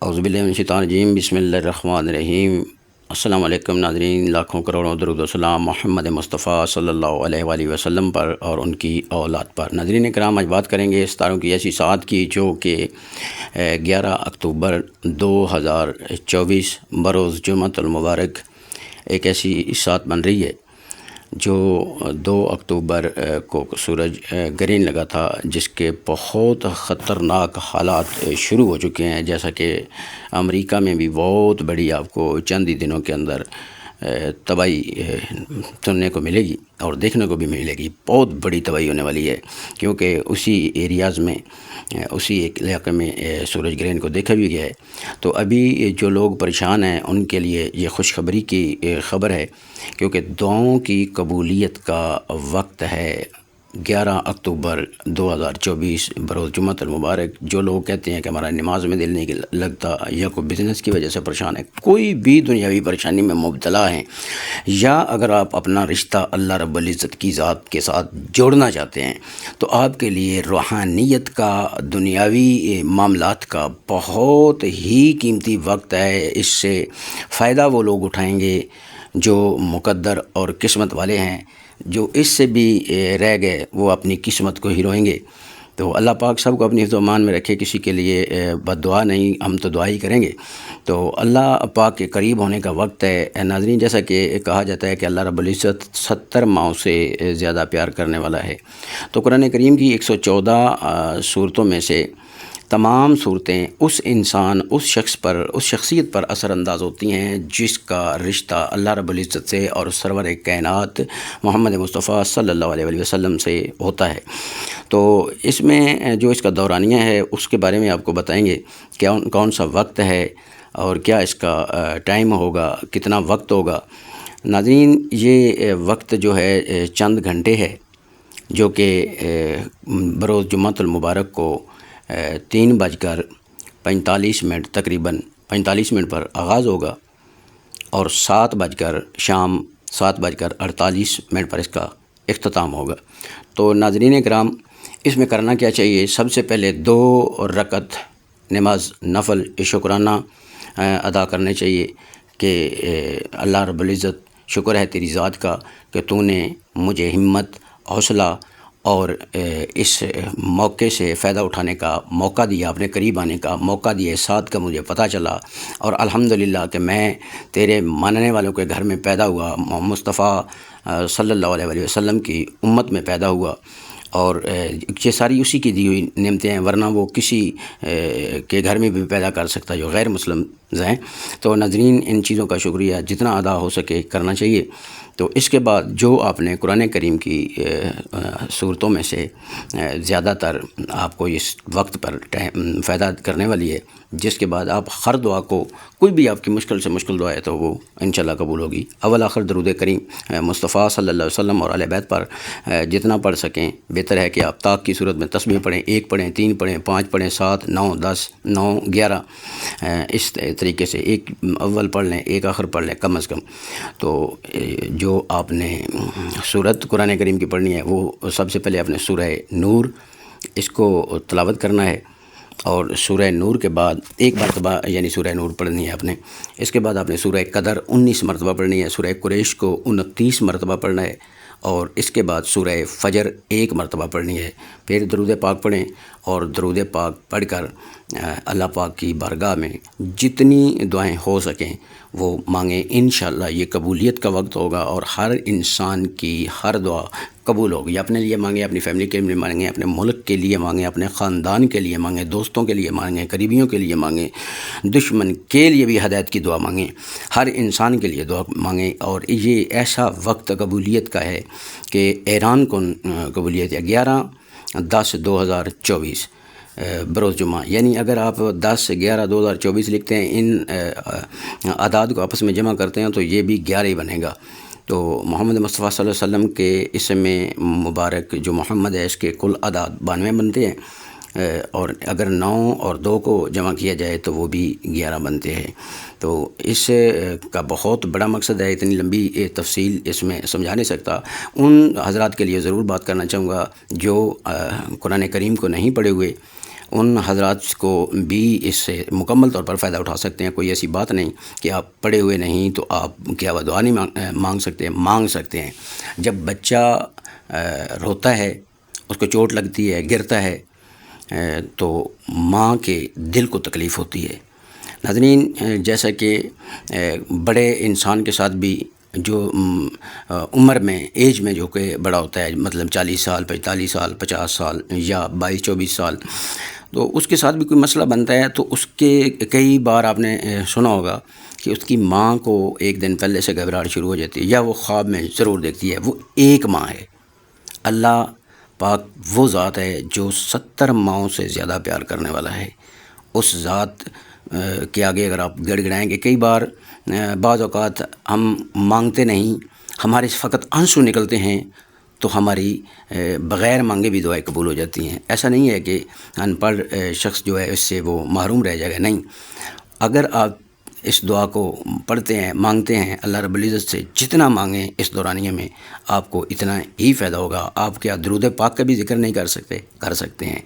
اعوذ باللہ من الشیطان الرجیم، بسم اللہ الرحمن الرحیم۔ السلام علیکم ناظرین، لاکھوں کروڑوں درود و سلام محمد مصطفیٰ صلی اللہ علیہ وآلہ وسلم پر اور ان کی اولاد پر۔ ناظرین کرام، آج بات کریں گے ستاروں کی ایسی ساعت کی جو کہ 11 اکتوبر 2024 بروز جمعۃ المبارک ایک ایسی ساعت بن رہی ہے جو 2 اکتوبر کو سورج گرین لگا تھا، جس کے بہت خطرناک حالات شروع ہو چکے ہیں، جیسا کہ امریکہ میں بھی بہت بڑی آپ کو چند ہی دنوں کے اندر تباہی سننے کو ملے گی اور دیکھنے کو بھی ملے گی۔ بہت بڑی تباہی ہونے والی ہے، کیونکہ اسی ایریاز میں، اسی ایک علاقے میں سورج گرہن کو دیکھا بھی گیا ہے۔ تو ابھی جو لوگ پریشان ہیں ان کے لیے یہ خوشخبری کی خبر ہے، کیونکہ دعاؤں کی قبولیت کا وقت ہے 11 اکتوبر 2024 بروز جمعۃ المبارک۔ جو لوگ کہتے ہیں کہ ہمارا نماز میں دل نہیں لگتا، یا کوئی بزنس کی وجہ سے پریشان ہے، کوئی بھی دنیاوی پریشانی میں مبتلا ہیں، یا اگر آپ اپنا رشتہ اللہ رب العزت کی ذات کے ساتھ جوڑنا چاہتے ہیں، تو آپ کے لیے روحانیت کا، دنیاوی معاملات کا بہت ہی قیمتی وقت ہے۔ اس سے فائدہ وہ لوگ اٹھائیں گے جو مقدر اور قسمت والے ہیں۔ جو اس سے بھی رہ گئے وہ اپنی قسمت کو ہی روئیں گے۔ تو اللہ پاک سب کو اپنی حفظ و امان میں رکھے، کسی کے لیے بد دعا نہیں، ہم تو دعا ہی کریں گے۔ تو اللہ پاک کے قریب ہونے کا وقت ہے ناظرین۔ جیسا کہ کہا جاتا ہے کہ اللہ رب العزت 70 ماؤں سے زیادہ پیار کرنے والا ہے، تو قرآن کریم کی 114 صورتوں میں سے تمام صورتیں اس انسان، اس شخص پر، اس شخصیت پر اثر انداز ہوتی ہیں جس کا رشتہ اللہ رب العزت سے اور سرور کائنات محمد مصطفیٰ صلی اللہ علیہ وآلہ وسلم سے ہوتا ہے۔ تو اس میں جو اس کا دورانیہ ہے اس کے بارے میں آپ کو بتائیں گے، کون سا وقت ہے اور کیا اس کا ٹائم ہوگا، کتنا وقت ہوگا۔ ناظرین، یہ وقت جو ہے چند گھنٹے ہے، جو کہ بروز جمعۃ المبارک کو 3:45 تقریباً 45 منٹ پر آغاز ہوگا، اور شام 7:48 پر اس کا اختتام ہوگا۔ تو ناظرین کرام، اس میں کرنا کیا چاہیے؟ سب سے پہلے 2 رکعت نماز نفل شکرانہ ادا کرنے چاہیے کہ اللہ رب العزت، شکر ہے تیری ذات کا کہ تو نے مجھے ہمت، حوصلہ اور اس موقع سے فائدہ اٹھانے کا موقع دیا، اپنے قریب آنے کا موقع دیا، اس ساتھ کا مجھے پتہ چلا، اور الحمدللہ کہ میں تیرے ماننے والوں کے گھر میں پیدا ہوا، مصطفیٰ صلی اللہ علیہ وآلہ وسلم کی امت میں پیدا ہوا، اور یہ ساری اسی کی دی ہوئی نعمتیں ہیں، ورنہ وہ کسی کے گھر میں بھی پیدا کر سکتا جو غیر مسلم ہیں۔ تو ناظرین، ان چیزوں کا شکریہ جتنا ادا ہو سکے کرنا چاہیے۔ تو اس کے بعد جو آپ نے قرآن کریم کی صورتوں میں سے زیادہ تر آپ کو اس وقت پر فائدہ کرنے والی ہے، جس کے بعد آپ ہر دعا کو، کوئی بھی آپ کی مشکل سے مشکل دعا ہے تو وہ انشاءاللہ قبول ہوگی۔ اول آخر درود کریم مصطفیٰ صلی اللہ علیہ وسلم اور اہل بیت پر جتنا پڑھ سکیں بہتر ہے کہ آپ طاق کی صورت میں تسبیح پڑھیں، 1 پڑھیں، 3 پڑھیں، 5 پڑھیں، 7، 9، 10، 9، 11، اس طریقے سے ایک اول پڑھ لیں، ایک آخر پڑھ لیں کم از کم۔ تو جو آپ نے صورت قرآن کریم کی پڑھنی ہے، وہ سب سے پہلے آپ نے سورہ نور اس کو تلاوت کرنا ہے، اور سورہ نور کے بعد ایک مرتبہ یعنی سورہ نور پڑھنی ہے آپ نے۔ اس کے بعد آپ نے سورہ قدر 19 مرتبہ پڑھنی ہے، سورہ قریش کو 29 مرتبہ پڑھنا ہے، اور اس کے بعد سورہ فجر 1 مرتبہ پڑھنی ہے۔ پھر درود پاک پڑھیں، اور درود پاک پڑھ کر اللہ پاک کی بارگاہ میں جتنی دعائیں ہو سکیں وہ مانگیں۔ انشاءاللہ یہ قبولیت کا وقت ہوگا، اور ہر انسان کی ہر دعا قبول ہوگی۔ اپنے لیے مانگیں، اپنی فیملی کے لیے مانگیں، اپنے ملک کے لیے مانگیں، اپنے خاندان کے لیے مانگیں، دوستوں کے لیے مانگیں، قریبیوں کے لیے مانگیں، دشمن کے لیے بھی ہدایت کی دعا مانگیں، ہر انسان کے لیے دعا مانگیں۔ اور یہ ایسا وقت قبولیت کا ہے کہ ایران کو قبولیت ہے 11/10/2024 بروز جمعہ، یعنی اگر آپ 10/11/2024 لکھتے ہیں، ان اعداد کو آپس میں جمع کرتے ہیں تو یہ بھی 11 ہی بنے گا۔ تو محمد مصطفیٰ صلی اللہ علیہ وسلم کے اسم مبارک جو محمد ہے، اس کے کل اعداد 92 بنتے ہیں، اور اگر 9 اور 2 کو جمع کیا جائے تو وہ بھی 11 بنتے ہیں۔ تو اس کا بہت بڑا مقصد ہے، اتنی لمبی تفصیل اس میں سمجھا نہیں سکتا۔ ان حضرات کے لیے ضرور بات کرنا چاہوں گا جو قرآن کریم کو نہیں پڑھے ہوئے، ان حضرات کو بھی اس سے مکمل طور پر فائدہ اٹھا سکتے ہیں۔ کوئی ایسی بات نہیں کہ آپ پڑھے ہوئے نہیں تو آپ کیا دعا نہیں مانگ سکتے ہیں۔ جب بچہ روتا ہے، اس کو چوٹ لگتی ہے، گرتا ہے، تو ماں کے دل کو تکلیف ہوتی ہے۔ ناظرین، جیسا کہ بڑے انسان کے ساتھ بھی جو عمر میں، ایج میں جو کہ بڑا ہوتا ہے، مطلب 40 سال، 45 سال، 50 سال یا 22-24 سال، تو اس کے ساتھ بھی کوئی مسئلہ بنتا ہے تو اس کے کئی بار آپ نے سنا ہوگا کہ اس کی ماں کو ایک دن پہلے سے گھبراہٹ شروع ہو جاتی ہے، یا وہ خواب میں ضرور دیکھتی ہے۔ وہ ایک ماں ہے۔ اللہ پاک وہ ذات ہے جو 70 ماؤں سے زیادہ پیار کرنے والا ہے۔ اس ذات کے آگے اگر آپ گڑ گڑائیں گے، کئی بار بعض اوقات ہم مانگتے نہیں، ہمارے فقط آنسو نکلتے ہیں تو ہماری بغیر مانگے بھی دعائیں قبول ہو جاتی ہیں۔ ایسا نہیں ہے کہ ان پڑھ شخص جو ہے اس سے وہ محروم رہ جائے گا، نہیں۔ اگر آپ اس دعا کو پڑھتے ہیں، مانگتے ہیں، اللہ رب العزت سے جتنا مانگیں اس دورانیے میں آپ کو اتنا ہی فائدہ ہوگا۔ آپ کیا درود پاک کا بھی ذکر نہیں کر سکتے ہیں؟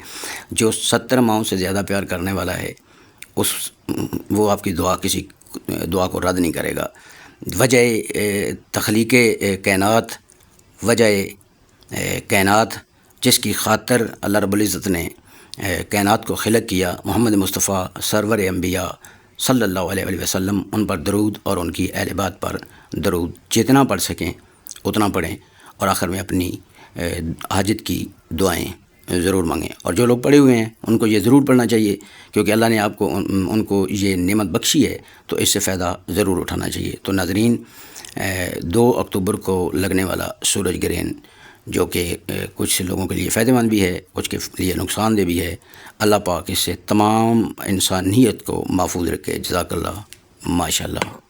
جو 70 ماؤں سے زیادہ پیار کرنے والا ہے، وہ آپ کی کسی دعا کو رد نہیں کرے گا۔ وجہ تخلیق کائنات جس کی خاطر اللہ رب العزت نے کائنات کو خلق کیا، محمد مصطفیٰ سرور انبیاء صلی اللہ علیہ وسلم، ان پر درود اور ان کی اہل بیت پر درود جتنا پڑھ سکیں اتنا پڑھیں، اور آخر میں اپنی حاجت کی دعائیں ضرور مانگیں۔ اور جو لوگ پڑھے ہوئے ہیں ان کو یہ ضرور پڑھنا چاہیے، کیونکہ اللہ نے آپ کو ان کو یہ نعمت بخشی ہے، تو اس سے فائدہ ضرور اٹھانا چاہیے۔ تو ناظرین، 2 اکتوبر کو لگنے والا سورج گرہن، جو کہ کچھ لوگوں کے لیے فائدہ مند بھی ہے، کچھ کے لیے نقصان دہ بھی ہے، اللہ پاک اس سے تمام انسانیت کو محفوظ رکھے۔ جزاک اللہ، ماشاء اللہ۔